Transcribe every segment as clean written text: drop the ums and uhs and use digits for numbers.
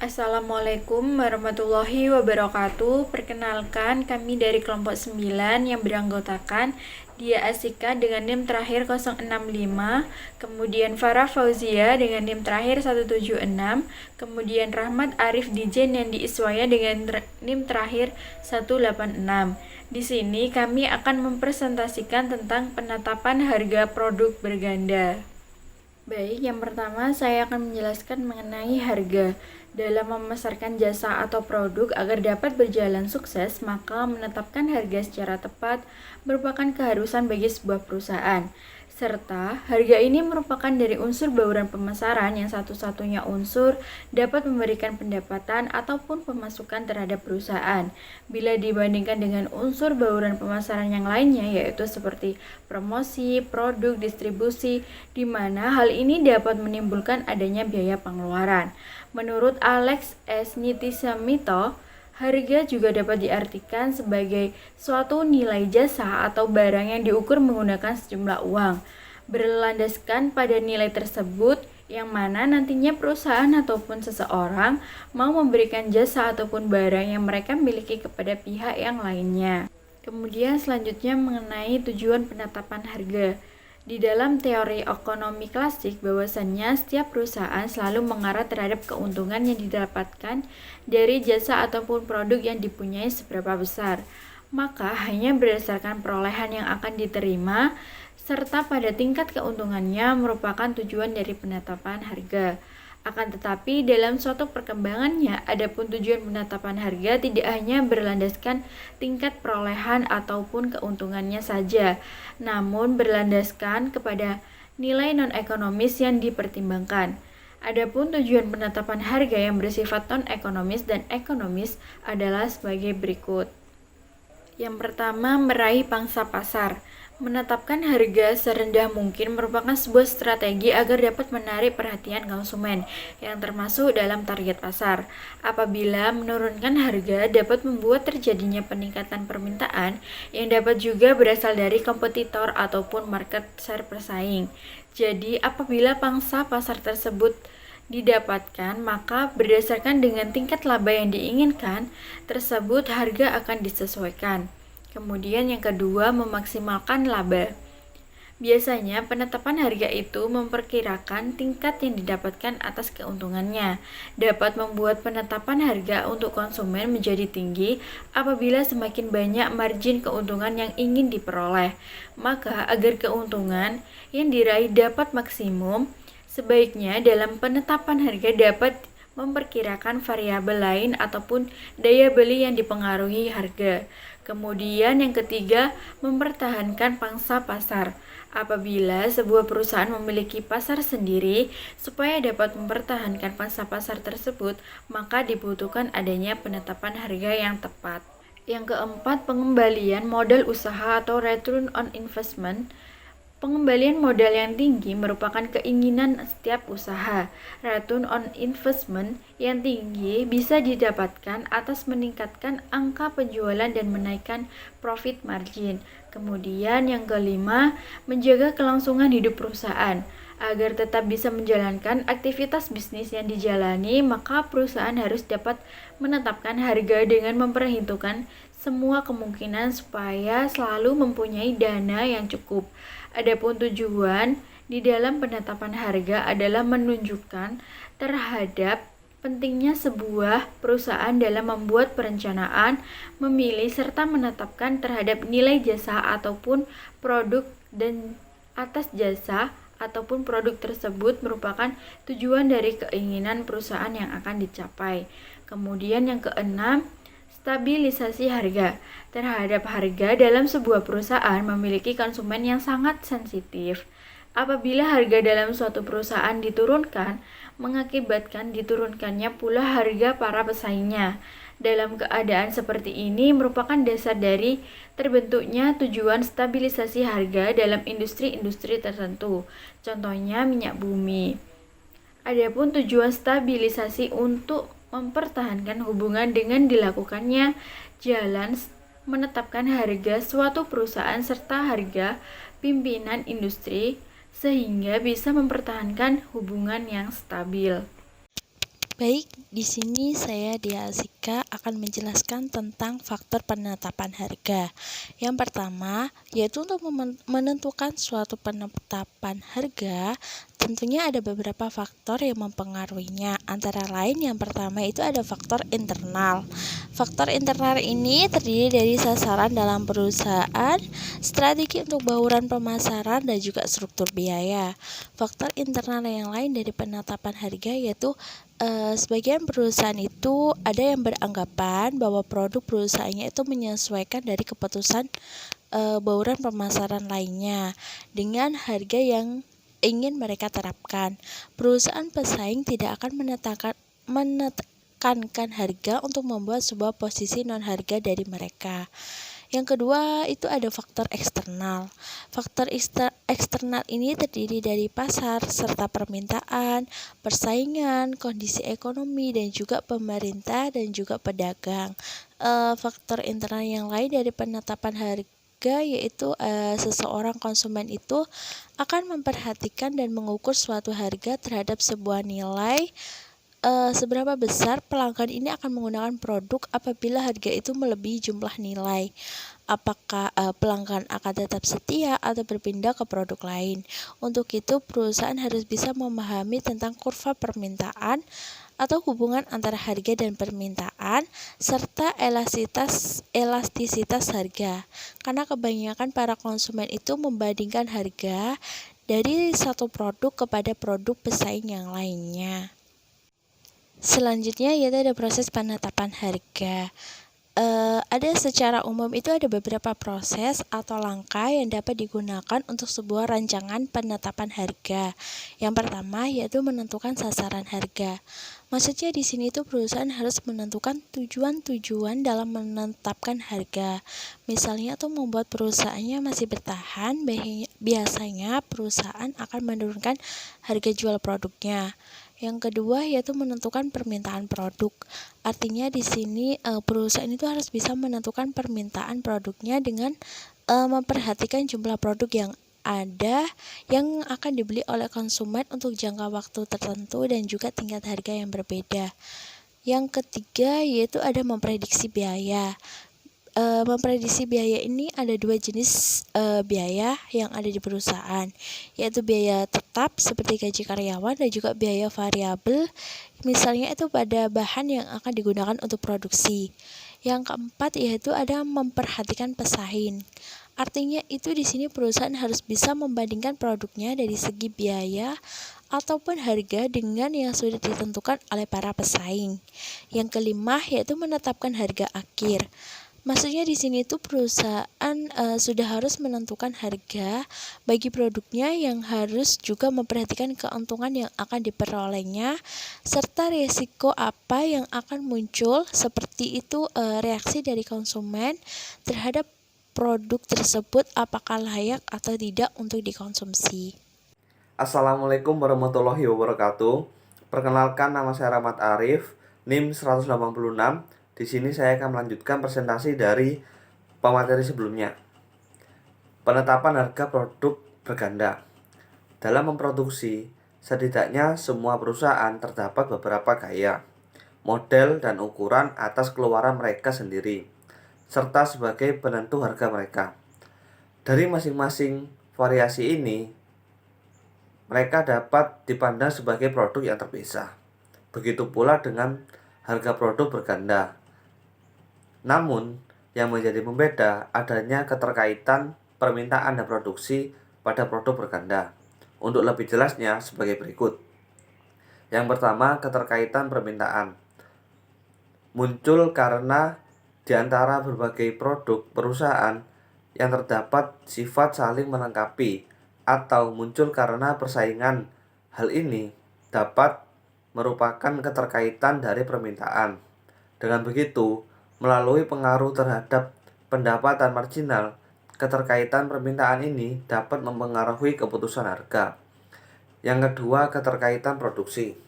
Assalamualaikum warahmatullahi wabarakatuh. Perkenalkan, kami dari kelompok 9 yang beranggotakan Dia Asika dengan NIM terakhir 065, kemudian Farah Fauzia dengan NIM terakhir 176, kemudian Rahmat Arif Dijen yang Iswaya dengan NIM terakhir 186. Di sini kami akan mempresentasikan tentang penetapan harga produk berganda. Baik, yang pertama saya akan menjelaskan mengenai harga. Dalam memasarkan jasa atau produk agar dapat berjalan sukses, maka menetapkan harga secara tepat merupakan keharusan bagi sebuah perusahaan. Serta, harga ini merupakan dari unsur bauran pemasaran yang satu-satunya unsur dapat memberikan pendapatan ataupun pemasukan terhadap perusahaan. Bila dibandingkan dengan unsur bauran pemasaran yang lainnya, yaitu seperti promosi, produk, distribusi, di mana hal ini dapat menimbulkan adanya biaya pengeluaran. Menurut Alex S. Nitisamito, harga juga dapat diartikan sebagai suatu nilai jasa atau barang yang diukur menggunakan sejumlah uang, berlandaskan pada nilai tersebut yang mana nantinya perusahaan ataupun seseorang mau memberikan jasa ataupun barang yang mereka miliki kepada pihak yang lainnya. Kemudian selanjutnya mengenai tujuan penetapan harga. Di dalam teori ekonomi klasik, bahwasannya setiap perusahaan selalu mengarah terhadap keuntungan yang didapatkan dari jasa ataupun produk yang dipunyai seberapa besar. Maka hanya berdasarkan perolehan yang akan diterima, serta pada tingkat keuntungannya merupakan tujuan dari penetapan harga. Akan tetapi dalam suatu perkembangannya, adapun tujuan penetapan harga tidak hanya berlandaskan tingkat perolehan ataupun keuntungannya saja, namun berlandaskan kepada nilai non-ekonomis yang dipertimbangkan. Adapun tujuan penetapan harga yang bersifat non-ekonomis dan ekonomis adalah sebagai berikut. Yang pertama, meraih pangsa pasar. Menetapkan harga serendah mungkin merupakan sebuah strategi agar dapat menarik perhatian konsumen yang termasuk dalam target pasar. Apabila menurunkan harga dapat membuat terjadinya peningkatan permintaan yang dapat juga berasal dari kompetitor ataupun market share persaing. Jadi, apabila pangsa pasar tersebut didapatkan, maka berdasarkan dengan tingkat laba yang diinginkan tersebut harga akan disesuaikan. Kemudian yang kedua, memaksimalkan laba. Biasanya penetapan harga itu memperkirakan tingkat yang didapatkan atas keuntungannya. Dapat membuat penetapan harga untuk konsumen menjadi tinggi apabila semakin banyak margin keuntungan yang ingin diperoleh. Maka agar keuntungan yang diraih dapat maksimum, sebaiknya dalam penetapan harga dapat memperkirakan variabel lain ataupun daya beli yang dipengaruhi harga. Kemudian yang ketiga, mempertahankan pangsa pasar. Apabila sebuah perusahaan memiliki pasar sendiri, supaya dapat mempertahankan pangsa pasar tersebut, maka dibutuhkan adanya penetapan harga yang tepat. Yang keempat, pengembalian modal usaha atau return on investment. Pengembalian modal yang tinggi merupakan keinginan setiap usaha. Return on investment yang tinggi bisa didapatkan atas meningkatkan angka penjualan dan menaikkan profit margin. Kemudian yang kelima, menjaga kelangsungan hidup perusahaan. Agar tetap bisa menjalankan aktivitas bisnis yang dijalani, maka perusahaan harus dapat menetapkan harga dengan memperhitungkan semua kemungkinan supaya selalu mempunyai dana yang cukup. Adapun tujuan di dalam penetapan harga adalah menunjukkan terhadap pentingnya sebuah perusahaan dalam membuat perencanaan, memilih serta menetapkan terhadap nilai jasa ataupun produk dan atas jasa ataupun produk tersebut merupakan tujuan dari keinginan perusahaan yang akan dicapai. Kemudian yang keenam, stabilisasi harga. Terhadap harga dalam sebuah perusahaan memiliki konsumen yang sangat sensitif. Apabila harga dalam suatu perusahaan diturunkan, mengakibatkan diturunkannya pula harga para pesaingnya. Dalam keadaan seperti ini merupakan dasar dari terbentuknya tujuan stabilisasi harga dalam industri-industri tertentu. Contohnya minyak bumi. Adapun tujuan stabilisasi untuk mempertahankan hubungan dengan dilakukannya jalan menetapkan harga suatu perusahaan serta harga pimpinan industri sehingga bisa mempertahankan hubungan yang stabil. Baik, di sini saya Dia Asika akan menjelaskan tentang faktor penetapan harga. Yang pertama, yaitu untuk menentukan suatu penetapan harga, tentunya ada beberapa faktor yang mempengaruhinya. Antara lain yang pertama itu ada faktor internal. Faktor internal ini terdiri dari sasaran dalam perusahaan, strategi untuk bauran pemasaran, dan juga struktur biaya. Faktor internal yang lain dari penetapan harga yaitu sebagian perusahaan itu ada yang beranggapan bahwa produk perusahaannya itu menyesuaikan dari keputusan bauran pemasaran lainnya dengan harga yang ingin mereka terapkan. Perusahaan pesaing tidak akan menekankan harga untuk membuat sebuah posisi non harga dari mereka. Yang kedua itu ada faktor eksternal. Faktor eksternal ini terdiri dari pasar serta permintaan, persaingan, kondisi ekonomi, dan juga pemerintah dan juga pedagang. Faktor internal yang lain dari penetapan harga yaitu seseorang konsumen itu akan memperhatikan dan mengukur suatu harga terhadap sebuah nilai. Seberapa besar pelanggan ini akan menggunakan produk apabila harga itu melebihi jumlah nilai. Apakah pelanggan akan tetap setia atau berpindah ke produk lain. Untuk itu, perusahaan harus bisa memahami tentang kurva permintaan atau hubungan antara harga dan permintaan, serta elastisitas harga. Karena kebanyakan para konsumen itu membandingkan harga dari satu produk kepada produk pesaing yang lainnya. Selanjutnya yaitu ada proses penetapan harga. Ada secara umum itu ada beberapa proses atau langkah yang dapat digunakan untuk sebuah rancangan penetapan harga. Yang pertama yaitu menentukan sasaran harga. Maksudnya di sini tuh perusahaan harus menentukan tujuan-tujuan dalam menetapkan harga. Misalnya tuh membuat perusahaannya masih bertahan, biasanya perusahaan akan menurunkan harga jual produknya. Yang kedua yaitu menentukan permintaan produk. Artinya di sini perusahaan itu harus bisa menentukan permintaan produknya dengan memperhatikan jumlah produk yang ada yang akan dibeli oleh konsumen untuk jangka waktu tertentu dan juga tingkat harga yang berbeda. Yang ketiga yaitu ada memprediksi biaya. Memprediksi biaya ini ada dua jenis biaya yang ada di perusahaan, yaitu biaya tetap seperti gaji karyawan dan juga biaya variabel, misalnya itu pada bahan yang akan digunakan untuk produksi. Yang keempat yaitu ada memperhatikan pesaing. Artinya itu di sini perusahaan harus bisa membandingkan produknya dari segi biaya ataupun harga dengan yang sudah ditentukan oleh para pesaing. Yang kelima yaitu menetapkan harga akhir. Maksudnya di sini tuh perusahaan sudah harus menentukan harga bagi produknya yang harus juga memperhatikan keuntungan yang akan diperolehnya serta risiko apa yang akan muncul seperti itu reaksi dari konsumen terhadap produk tersebut apakah layak atau tidak untuk dikonsumsi. Assalamualaikum warahmatullahi wabarakatuh. Perkenalkan, nama saya Rahmat Arif, NIM 186. Di sini saya akan melanjutkan presentasi dari pemateri sebelumnya. Penetapan harga produk berganda. Dalam memproduksi, setidaknya semua perusahaan terdapat beberapa gaya, model, dan ukuran atas keluaran mereka sendiri, serta sebagai penentu harga mereka. Dari masing-masing variasi ini, mereka dapat dipandang sebagai produk yang terpisah. Begitu pula dengan harga produk berganda. Namun, yang menjadi pembeda adanya keterkaitan permintaan dan produksi pada produk berganda. Untuk lebih jelasnya sebagai berikut. Yang pertama, keterkaitan permintaan. Muncul karena di antara berbagai produk perusahaan yang terdapat sifat saling melengkapi atau muncul karena persaingan. Hal ini dapat merupakan keterkaitan dari permintaan. Dengan begitu, melalui pengaruh terhadap pendapatan marginal, keterkaitan permintaan ini dapat mempengaruhi keputusan harga. Yang kedua, keterkaitan produksi.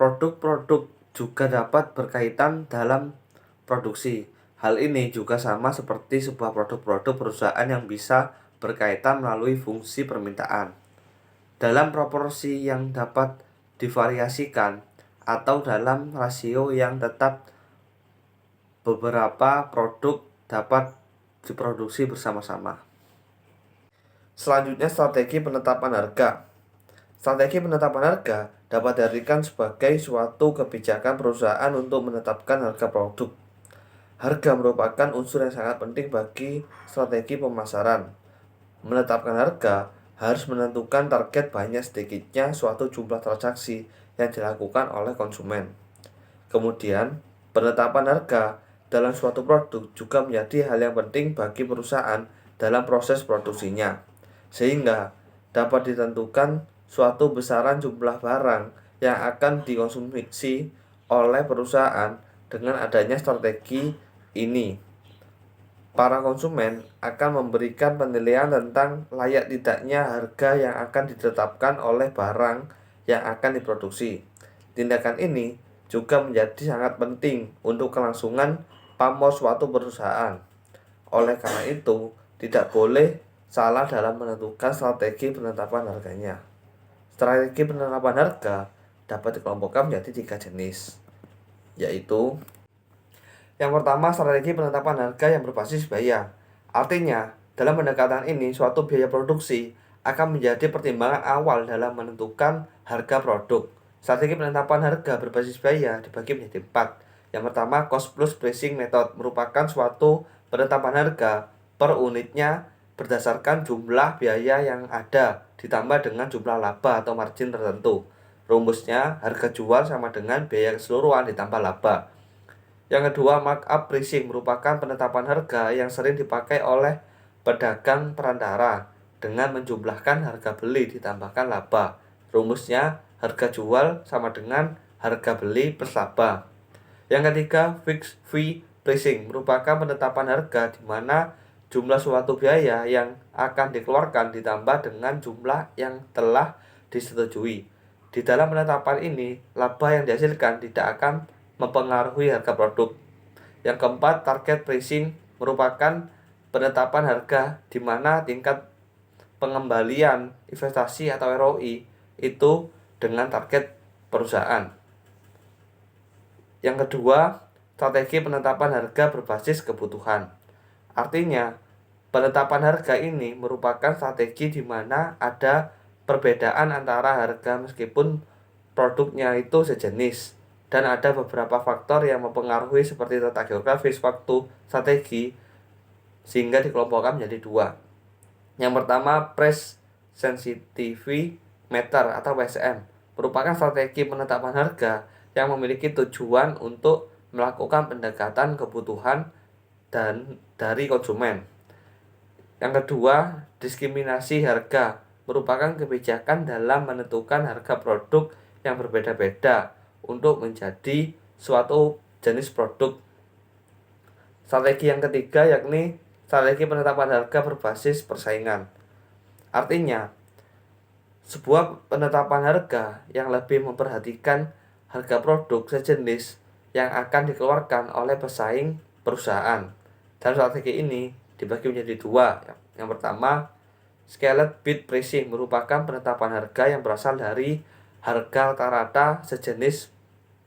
Produk-produk juga dapat berkaitan dalam produksi. Hal ini juga sama seperti sebuah produk-produk perusahaan yang bisa berkaitan melalui fungsi permintaan. Dalam proporsi yang dapat divariasikan, atau dalam rasio yang tetap beberapa produk dapat diproduksi bersama-sama. Selanjutnya, strategi penetapan harga. Strategi penetapan harga dapat diartikan sebagai suatu kebijakan perusahaan untuk menetapkan harga produk. Harga merupakan unsur yang sangat penting bagi strategi pemasaran. Menetapkan harga harus menentukan target banyak sedikitnya suatu jumlah transaksi yang dilakukan oleh konsumen. Kemudian, penetapan harga dalam suatu produk juga menjadi hal yang penting bagi perusahaan dalam proses produksinya, sehingga dapat ditentukan suatu besaran jumlah barang yang akan dikonsumsi oleh perusahaan. Dengan adanya strategi ini, para konsumen akan memberikan penilaian tentang layak tidaknya harga yang akan ditetapkan oleh barang yang akan diproduksi. Tindakan ini juga menjadi sangat penting untuk kelangsungan pamor suatu perusahaan. Oleh karena itu, tidak boleh salah dalam menentukan strategi penetapan harganya. Strategi penetapan harga dapat dikelompokkan menjadi 3 jenis, yaitu yang pertama, strategi penetapan harga yang berbasis biaya. Artinya, dalam pendekatan ini, suatu biaya produksi akan menjadi pertimbangan awal dalam menentukan harga produk. Strategi penetapan harga berbasis biaya dibagi menjadi 4. Yang pertama, cost plus pricing method merupakan suatu penetapan harga per unitnya berdasarkan jumlah biaya yang ada ditambah dengan jumlah laba atau margin tertentu. Rumusnya, harga jual sama dengan biaya keseluruhan ditambah laba. Yang kedua, markup pricing merupakan penetapan harga yang sering dipakai oleh pedagang perantara dengan menjumlahkan harga beli ditambahkan laba. Rumusnya, harga jual sama dengan harga beli plus laba. Yang ketiga, fixed fee pricing merupakan penetapan harga di mana jumlah suatu biaya yang akan dikeluarkan ditambah dengan jumlah yang telah disetujui. Di dalam penetapan ini, laba yang dihasilkan tidak akan mempengaruhi harga produk. Yang keempat, target pricing merupakan penetapan harga di mana tingkat pengembalian investasi atau ROI itu dengan target perusahaan. Yang kedua, strategi penetapan harga berbasis kebutuhan. Artinya, penetapan harga ini merupakan strategi di mana ada perbedaan antara harga meskipun produknya itu sejenis, dan ada beberapa faktor yang mempengaruhi seperti letak geografis, waktu, strategi, sehingga dikelompokkan menjadi 2. Yang pertama, price sensitivity meter atau PSM merupakan strategi penetapan harga yang memiliki tujuan untuk melakukan pendekatan kebutuhan dan dari konsumen. Yang kedua, diskriminasi harga merupakan kebijakan dalam menentukan harga produk yang berbeda-beda untuk menjadi suatu jenis produk. Strategi yang ketiga yakni strategi penetapan harga berbasis persaingan. Artinya, sebuah penetapan harga yang lebih memperhatikan harga produk sejenis yang akan dikeluarkan oleh pesaing perusahaan. Dalam strategi ini dibagi menjadi 2. Yang pertama, scaled bid pricing merupakan penetapan harga yang berasal dari harga rata-rata sejenis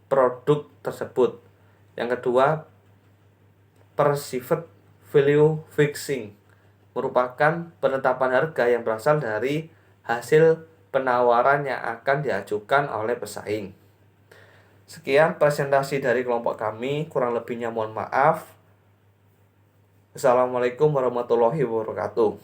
produk tersebut. Yang kedua, perceived value fixing merupakan penetapan harga yang berasal dari hasil penawaran yang akan diajukan oleh pesaing. Sekian presentasi dari kelompok kami, kurang lebihnya mohon maaf. Assalamualaikum warahmatullahi wabarakatuh.